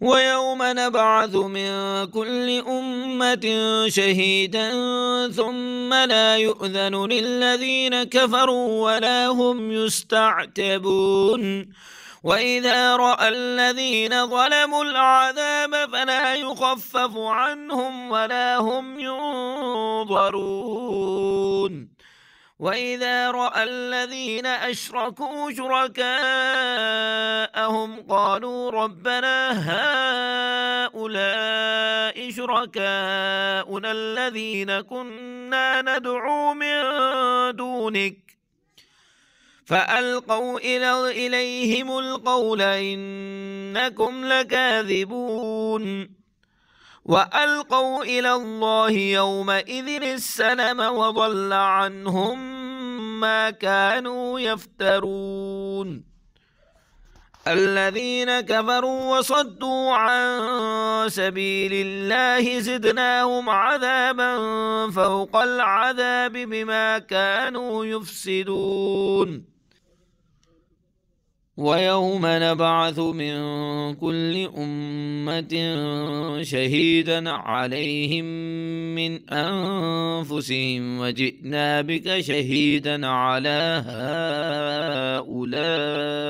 ويوم نبعث من كل أمة شهيدا ثم لا يؤذن للذين كفروا ولا هم يستعتبون وإذا رأى الذين ظلموا العذاب فلا يخفف عنهم ولا هم ينظرون وإذا رأى الذين أشركوا شركاءهم قالوا ربنا هؤلاء شركاؤنا الذين كنا ندعو من دونك فألقوا إليهم القول إنكم لكاذبون وألقوا إلى الله يومئذ السلم وضل عنهم ما كانوا يفترون الذين كفروا وصدوا عن سبيل الله زدناهم عذابا فوق العذاب بما كانوا يفسدون ويوم نبعث من كل أمة شهيدا عليهم من أنفسهم وجئنا بك شهيدا على هؤلاء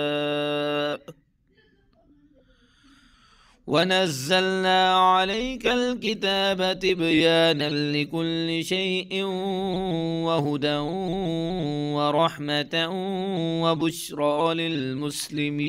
ونزلنا عليك الكتاب تبيانا لكل شيء وهدى ورحمة وبشرى للمسلمين